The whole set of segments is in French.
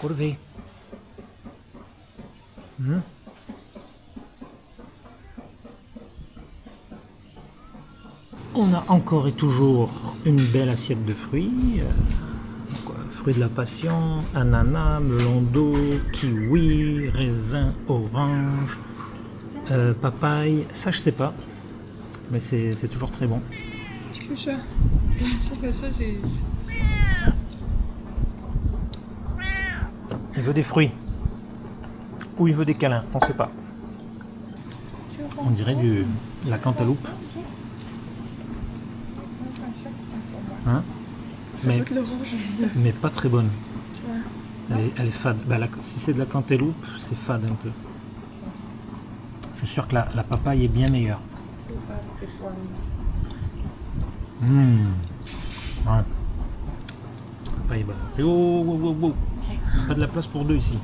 relever. On a encore et toujours une belle assiette de fruits. Fruits de la passion, ananas, melon d'eau, kiwi, raisin, orange, papaye. Ça je sais pas, mais c'est toujours très bon. Il veut des fruits. Ou il veut des câlins, on sait pas. On dirait de la cantaloupe. Hein? Mais pas très bonne. Ouais. Elle est fade. Bah, si c'est de la cantaloupe, c'est fade un peu. Je suis sûr que la papaye est bien meilleure. Ouais. La papaye est bonne. Et oh. Pas de la place pour deux ici.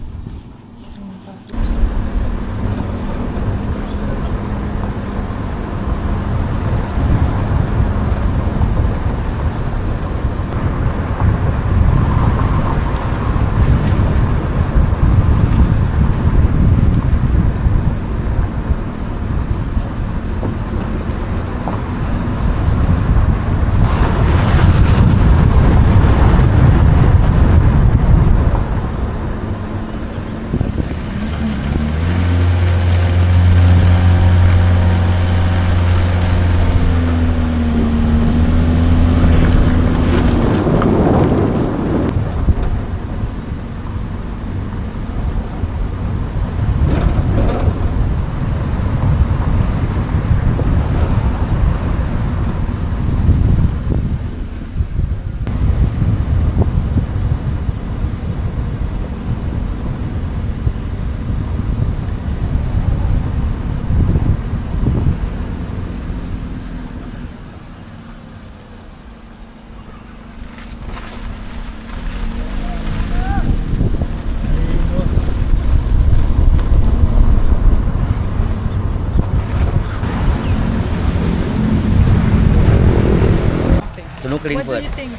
Snorkeling What do first. you think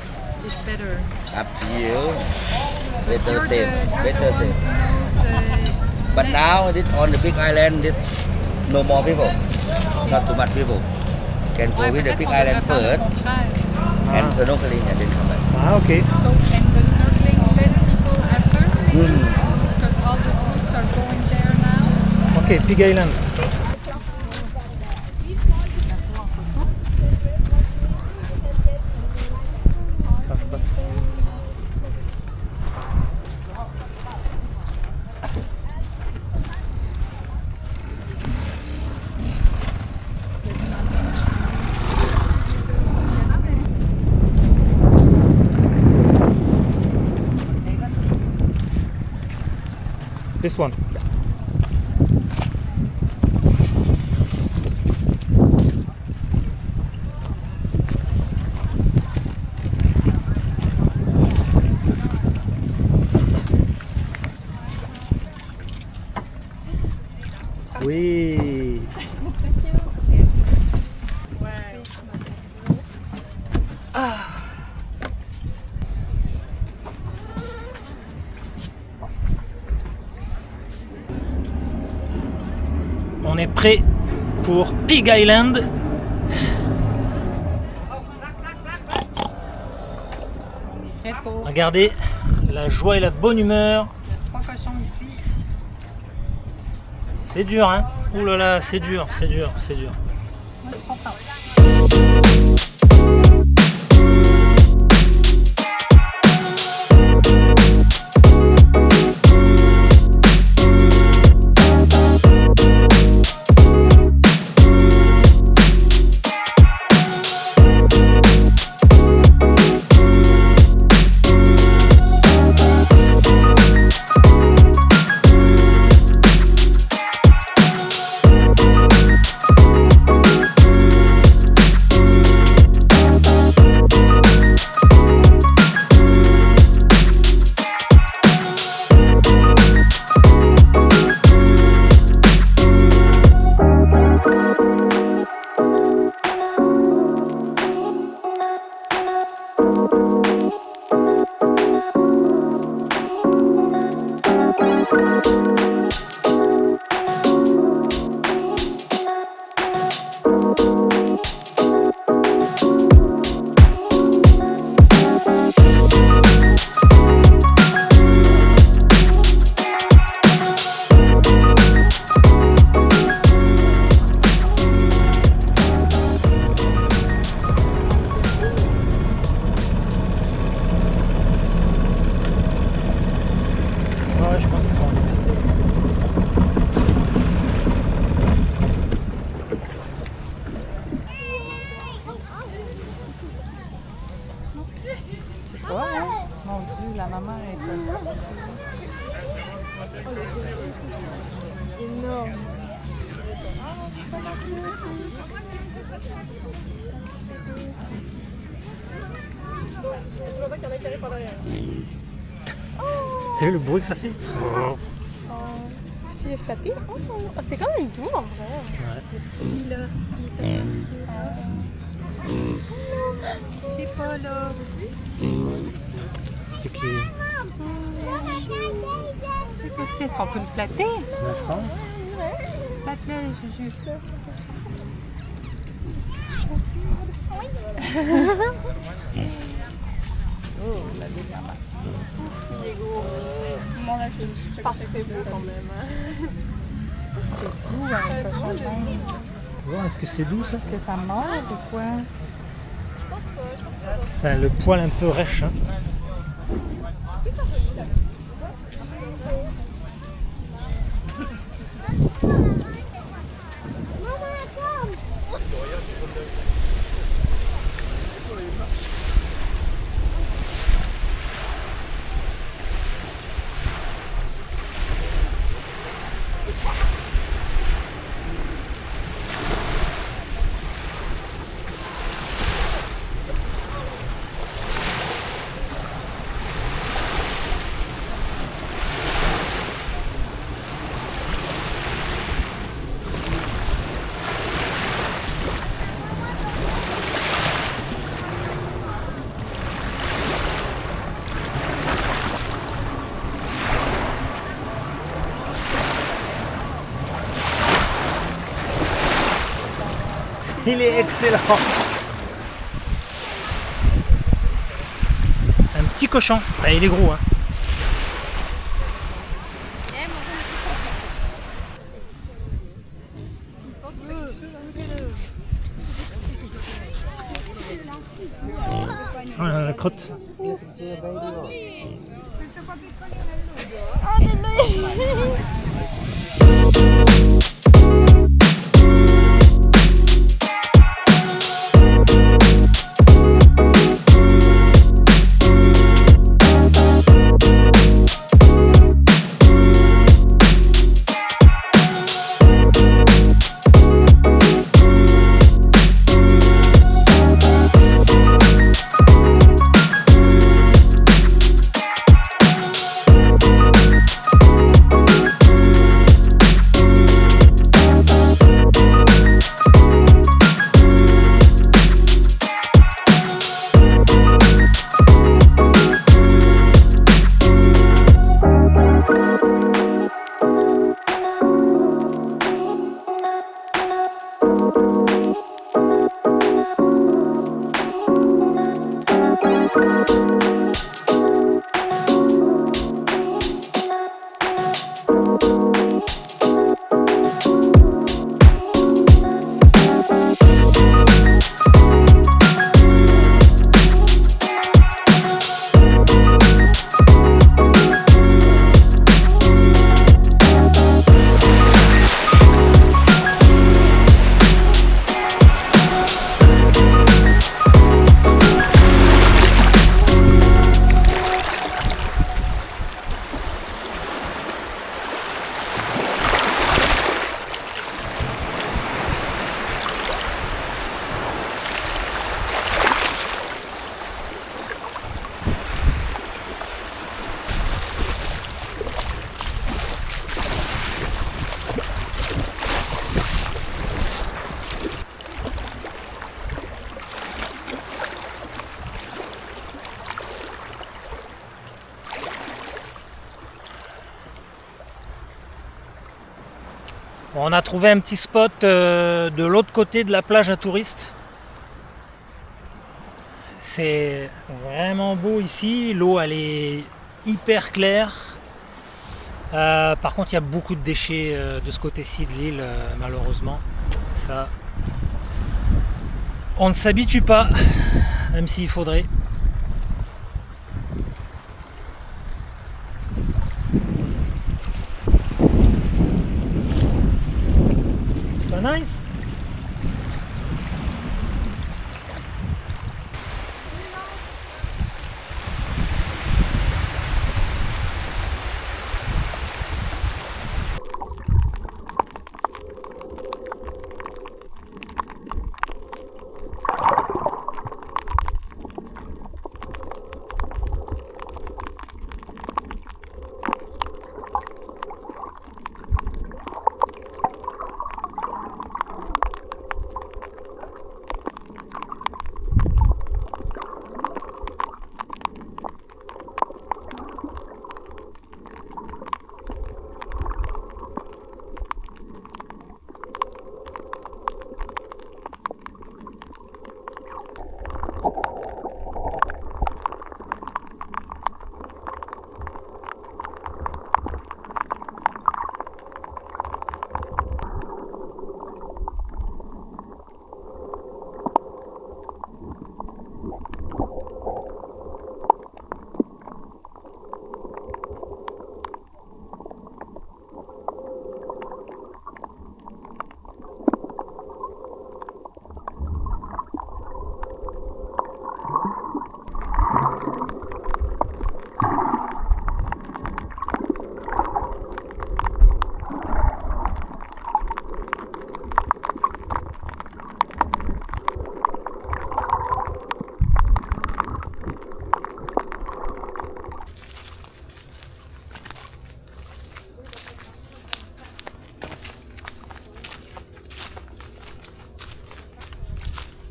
is better? Up to you. You're Better the same. Better one same. who knows, But now this on the big island, this no more people. Not too much people. Can go with the big island first and snorkeling and then come back. Ah ok. So and the snorkeling less people after because all the groups are going there now. Ok, Pig Island. This one. Oui. On est prêt pour Pig Island. Regardez la joie et la bonne humeur. Il y a 3 cochons ici. C'est dur, hein? Ouh là là, c'est dur. Moi, je prends pas. T'as vu le bruit que ça fait? Tu les flatter? Oh, c'est quand même doux en vrai. Il là. C'est pas là. C'est qui? Est-ce qu'on peut le flatter? Je pense. Flatte-le, Juju. Il est gros. Mon là, je pense que c'est beau quand même. C'est doux, un cochon d'Inde. Bon, est-ce que c'est doux ça? Est-ce que ça mord ou quoi? C'est le poil un peu rêche. Hein. Il est excellent. Un petit cochon. Bah, il est gros. Hein. Voilà la crotte. Bon, on a trouvé un petit spot de l'autre côté de la plage à touristes. C'est vraiment beau ici, l'eau elle est hyper claire. Par contre il y a beaucoup de déchets de ce côté-ci de l'île malheureusement. Ça, on ne s'habitue pas, même s'il faudrait. C'est pas nice?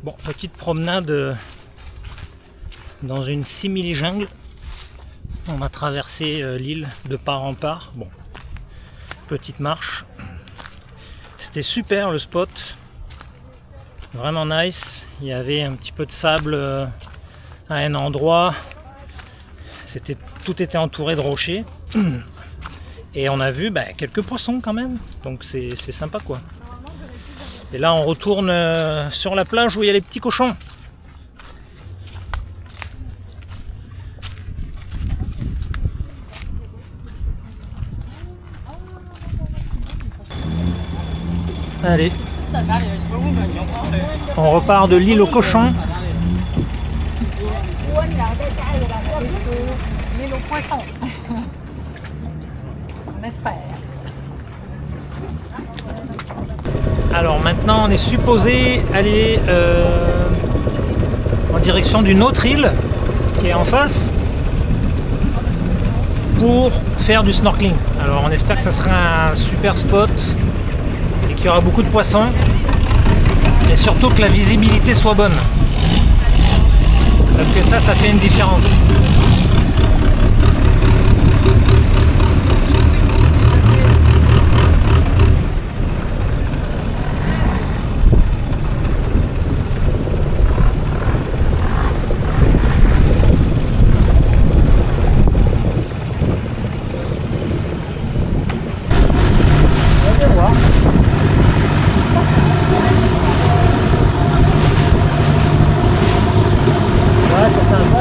Bon, petite promenade dans une simili-jungle. On a traversé l'île de part en part. Bon, petite marche. C'était super le spot. Vraiment nice. Il y avait un petit peu de sable à un endroit. Tout était entouré de rochers. Et on a vu quelques poissons quand même. Donc c'est sympa quoi. Et là on retourne sur la plage où il y a les petits cochons. Allez, on repart de l'île aux cochons. L'île aux poissons. On espère. Alors maintenant on est supposé aller en direction d'une autre île qui est en face pour faire du snorkeling. Alors on espère que ça sera un super spot et qu'il y aura beaucoup de poissons et surtout que la visibilité soit bonne parce que ça fait une différence.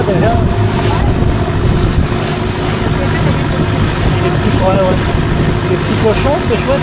Déjà. Les petits cochons, c'est chouette.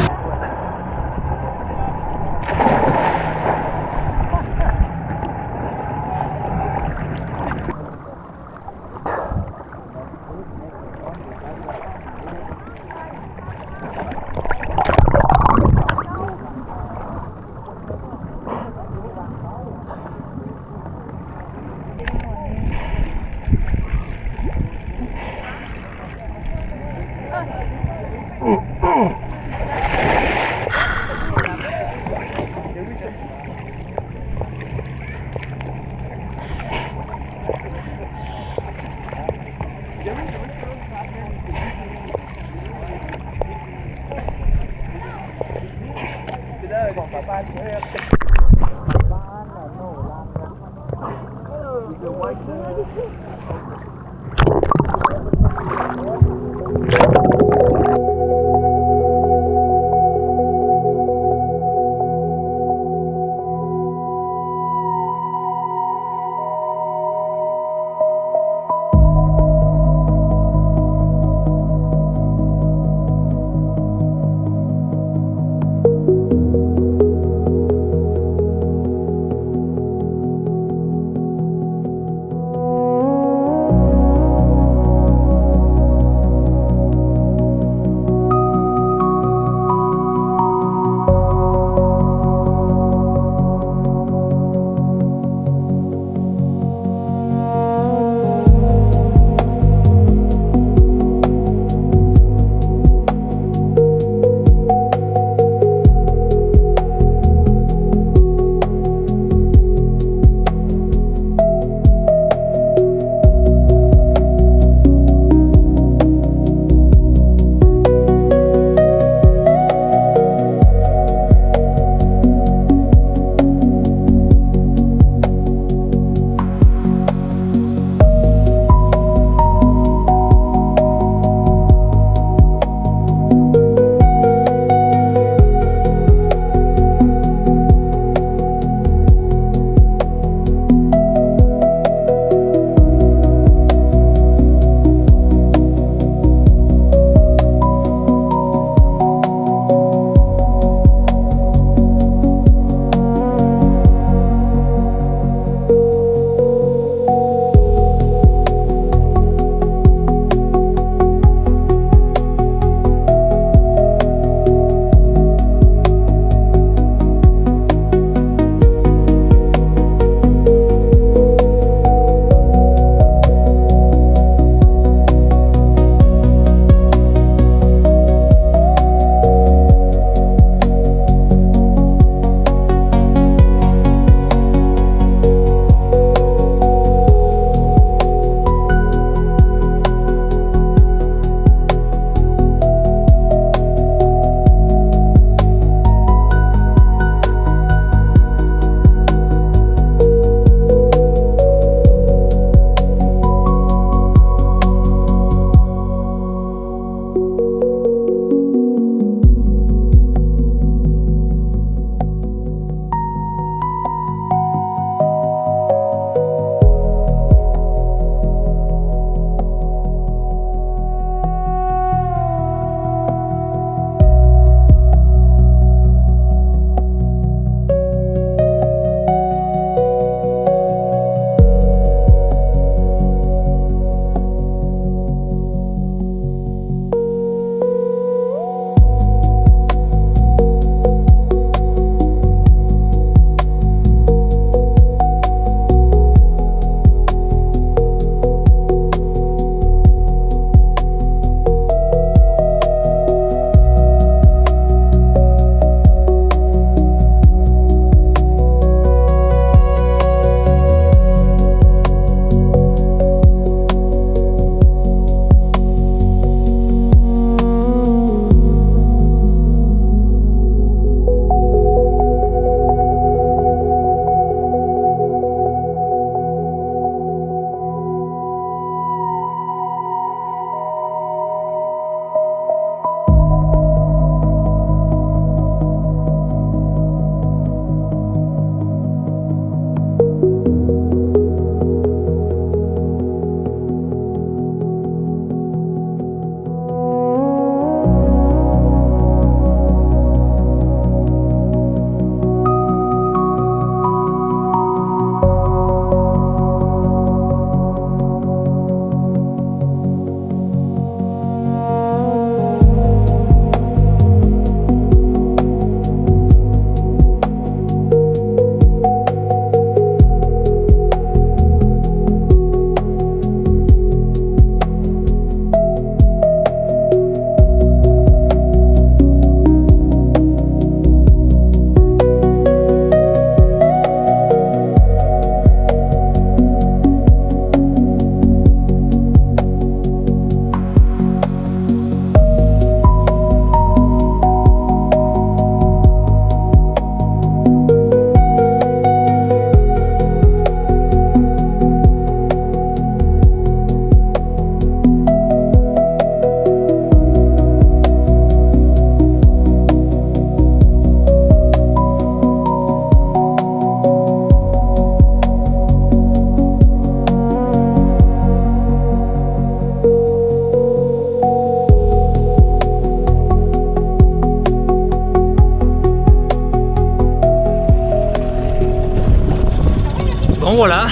Bon voilà,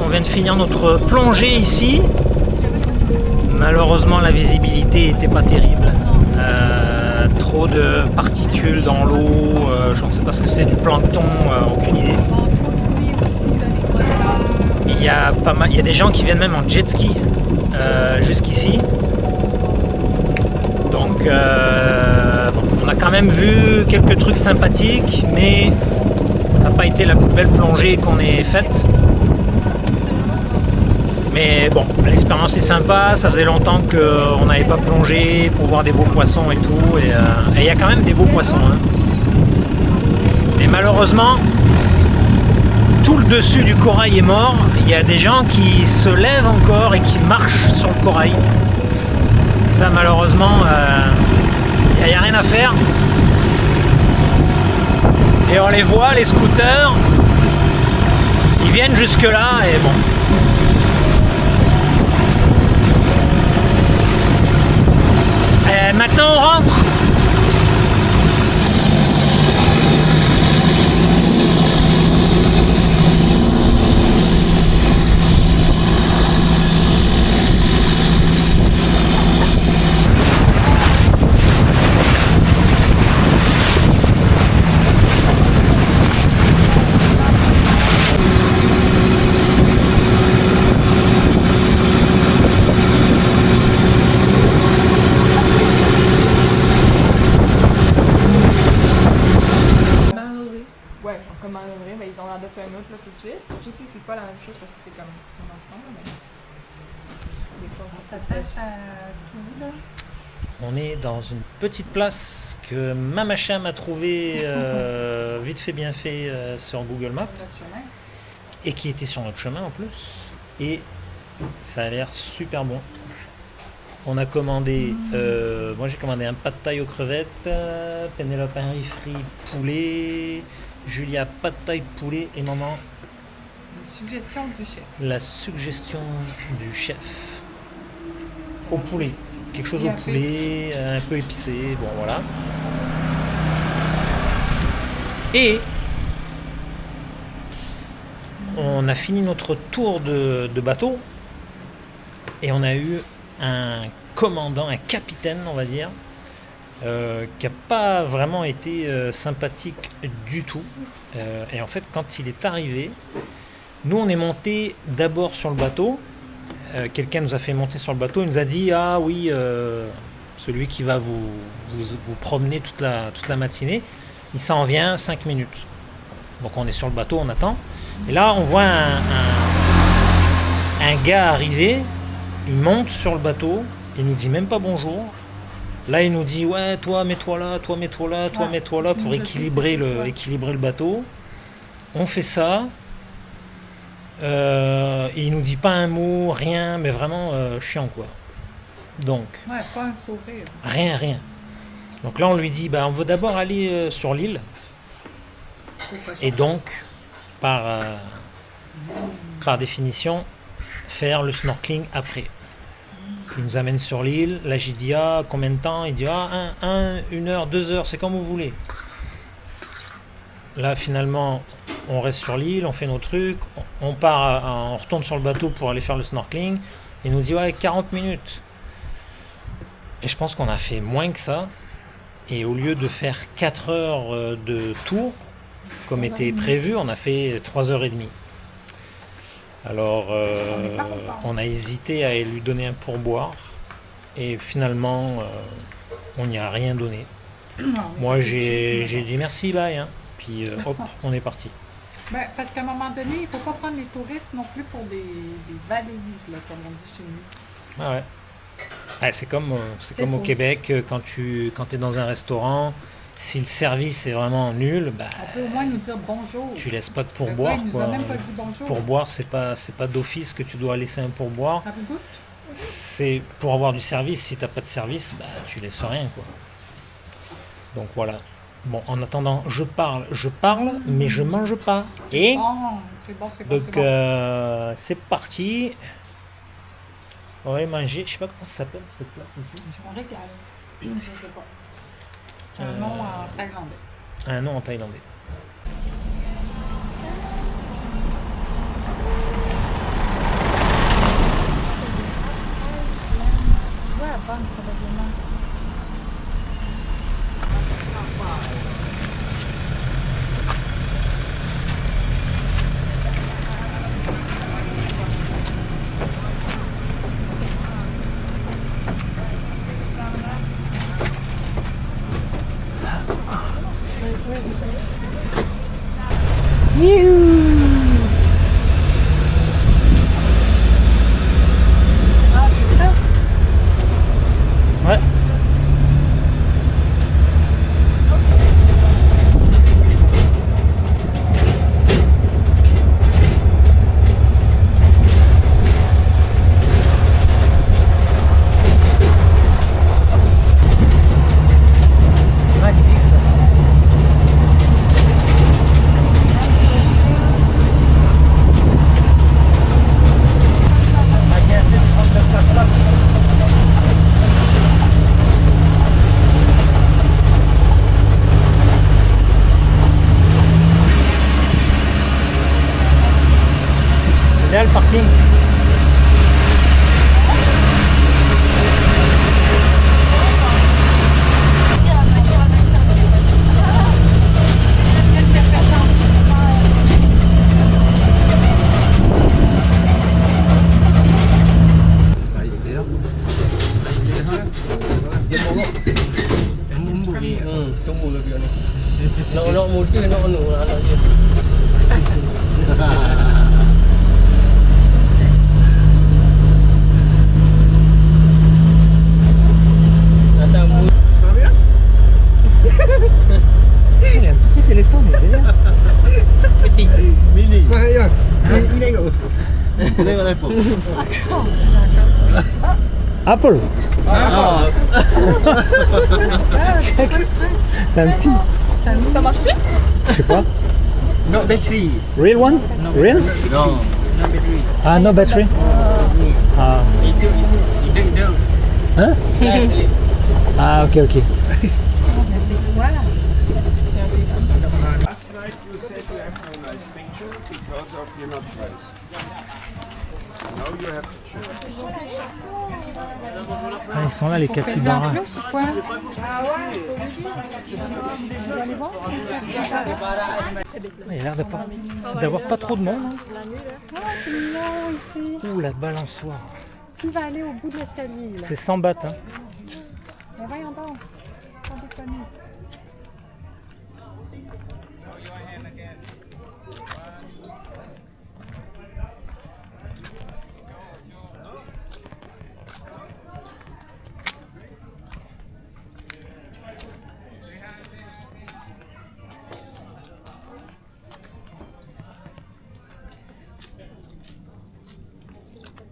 on vient de finir notre plongée ici. Malheureusement la visibilité n'était pas terrible. Trop de particules dans l'eau, je ne sais pas ce que c'est, du plancton, aucune idée. Trop de bruit aussi dans les moteurs. Il y a des gens qui viennent même en jet ski jusqu'ici. Donc bon, on a quand même vu quelques trucs sympathiques, mais ça n'a pas été la plus belle plongée qu'on ait faite. Mais bon, l'expérience est sympa, ça faisait longtemps qu'on n'avait pas plongé pour voir des beaux poissons et tout. Et il y a quand même des beaux poissons. Hein. Mais malheureusement, tout le dessus du corail est mort. Il y a des gens qui se lèvent encore et qui marchent sur le corail. Ça malheureusement, il n'y a rien à faire. Et on les voit, les scooters, ils viennent jusque là et bon. Et maintenant on rentre. Ouais, comme un vrai, mais ils en adoptent un autre là tout de suite. Je sais que c'est pas la même chose parce que c'est comme un enfant, mais des fois Ça tâche à tout, là. On est dans une petite place que Mamacham a trouvé vite fait bien fait sur Google Maps notre chemin. et qui était sur notre chemin en plus. Et ça a l'air super bon. On a commandé, moi j'ai commandé un pad thaï aux crevettes, Pénélope un riz frit poulet, Julia pad thaï poulet et maman Une suggestion du chef. la suggestion du chef. Au poulet, quelque chose au Un peu poulet, un peu épicé, bon voilà. Et on a fini notre tour de bateau et on a eu un commandant, un capitaine on va dire, qui n'a pas vraiment été sympathique du tout. Et en fait quand il est arrivé, nous on est monté d'abord sur le bateau. Quelqu'un nous a fait monter sur le bateau, il nous a dit ah oui, celui qui va vous promener toute la matinée, il s'en vient 5 minutes. Donc on est sur le bateau, on attend. Et là on voit un gars arriver, il monte sur le bateau, il nous dit même pas bonjour. Là il nous dit ouais toi mets-toi là, toi mets-toi là, toi Ouais. mets-toi là pour équilibrer le bateau. On fait ça. Il nous dit pas un mot, rien, mais vraiment chiant quoi. Donc Ouais, pas un sourire. rien. Donc là on lui dit bah on veut d'abord aller sur l'île et donc par définition faire le snorkeling après. Il nous amène sur l'île, là j'ai dit ah combien de temps, il dit ah 1 heure, 2 heures, c'est comme vous voulez. Là finalement on reste sur l'île, on fait nos trucs, on part, on retourne sur le bateau pour aller faire le snorkeling. Il nous dit ouais 40 minutes. Et je pense qu'on a fait moins que ça. Et au lieu de faire 4 heures de tour, comme était prévu, on a fait 3h30. Alors on a hésité à lui donner un pourboire. Et finalement on n'y a rien donné. Moi j'ai dit merci bye. Hein. Puis hop, on est parti. Ben, parce qu'à un moment donné, il ne faut pas prendre les touristes non plus pour des valises, là, comme on dit chez nous. Ah ouais. Ouais, c'est comme au faux. Québec, quand tu es dans un restaurant, si le service est vraiment nul, bah, On peut au moins nous dire bonjour. tu laisses pas de Le pourboire. gars, il nous Quoi. a même pas dit bonjour. Pourboire, c'est pas d'office que tu dois laisser un pourboire. Ça vous goûte? C'est pour avoir du service. Si t'as pas de service, bah, tu laisses rien. Quoi. Donc voilà. Bon, en attendant, je parle, mais je mange pas. Et Oh, c'est bon, c'est bon, donc c'est bon. c'est parti. On va aller manger. Je sais pas comment ça s'appelle cette place ici. Je me régale. Je sais pas. Un nom en thaïlandais. Un nom en thaïlandais. là-bas, probablement. Ah, c'est ça. Ouais. Magnifique ça. C'est là le parking. Tunggu lebih ni. Nak muda nak anu anak dia. Datang muda. Il y a un petit téléphone derrière. Kecil. Mini. Mahal. Ini tengok. Tengok telefon. Apple. Ah. C'est un petit. Ça marche-tu? Je sais pas. No battery. Real one? Real? No. Ah, no battery. Ah. Itu. Hein? Ah, ok, ok. Mais c'est quoi là? Last night you said you have no nice picture because of you're not close. Now you have to choose. Ah, ils sont là les Faut faire capybaras. plus ou quoi? On va aller voir? Il a l'air d'avoir pas trop de monde. Hein. Ah, c'est mignon ici. Ouh, la balançoire. Qui va aller au bout de l'escalier là? C'est 100 bahts. Hein. Mais voyons donc. Sans déconner.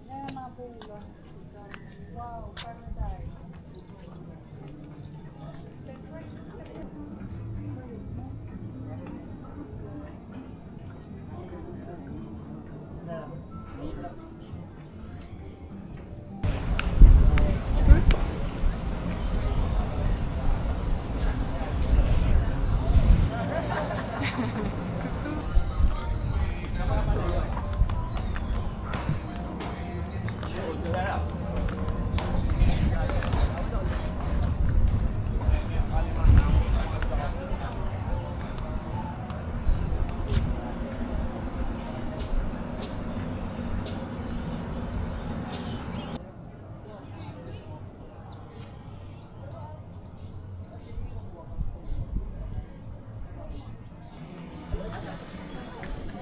Vraiment beau là. Wow, paradise.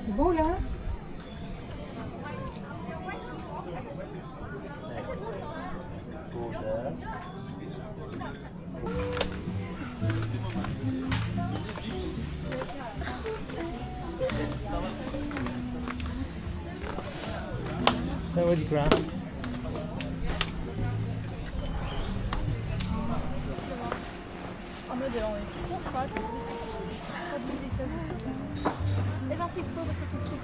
C'est beau là? Ça va du grand. En mode, on est trop froid. Mais non, c'est faux parce que c'est trop.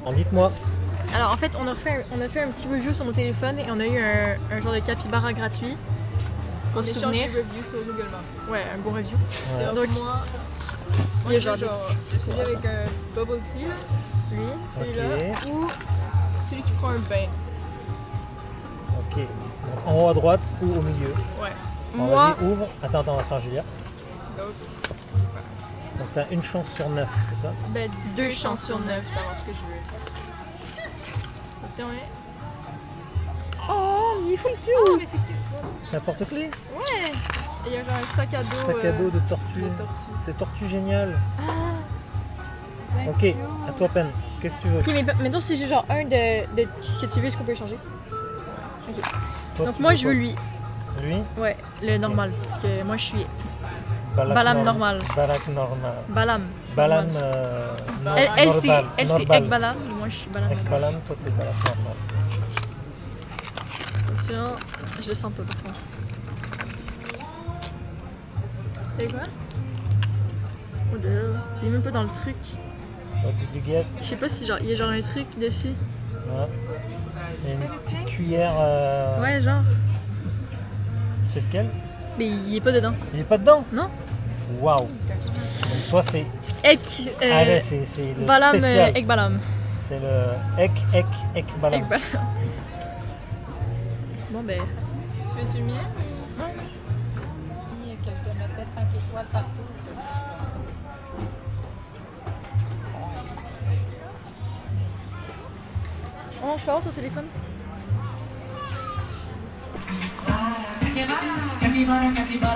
Alors dites-moi. Alors en fait, on a fait un petit review sur nos téléphones et on a eu un genre de capybara gratuit. Pour se souvenir. review sur Google Maps. Ouais, un bon review. Ouais. Donc, Moi, il y a j'ai genre. celui avec un bubble tea. Lui, celui-là. Ok. Ou celui qui prend un bain. Ok. Donc, en haut à droite ou au milieu. Ouais. Bon, Moi, vas-y, ouvre. Attends, on va faire Julia. donc, Donc t'as une chance sur 9, c'est ça? ben, 2 chances sur 9 d'avoir ce que je veux. Attention, hein. Oh, il est full cute! Oh, mais c'est cute! C'est un porte-clés? Ouais! Et il y a genre un sac à dos. Sac à dos de tortue. de tortue. C'est tortue génial. Thank Ok, you. à toi peine. Qu'est-ce que tu veux? Ok, mais mettons si j'ai genre un de ce que tu veux, est-ce qu'on peut échanger? Toi, Donc tu moi veux je veux quoi? lui. Lui? Ouais, le normal. Parce que moi je suis Balak Balam normal. Balak normal. Balam. Balam normal. Elle normal. c'est Normal. Ek Balam, et moi je suis Balam Avec normal. Balam, toi t'es Balak normal. Attention, je le sens pas par contre. C'est quoi? Oh de là, il est même pas dans le truc. What did you get? Je sais pas si genre il y a genre un truc dessus. Ouais. C'est une petite cuillère. Ouais, genre. C'est lequel? Mais il est pas dedans. Il est pas dedans? Non. Waouh. Donc toi c'est. Ek Ah ouais, c'est le Balam spécial. Ek Balam. C'est le Ek Balam. Ek Balam. Bon ben. Tu veux-tu le mien? Et que je te mettais 5 étoiles partout. Oh, je peux avoir ton téléphone? Capybara,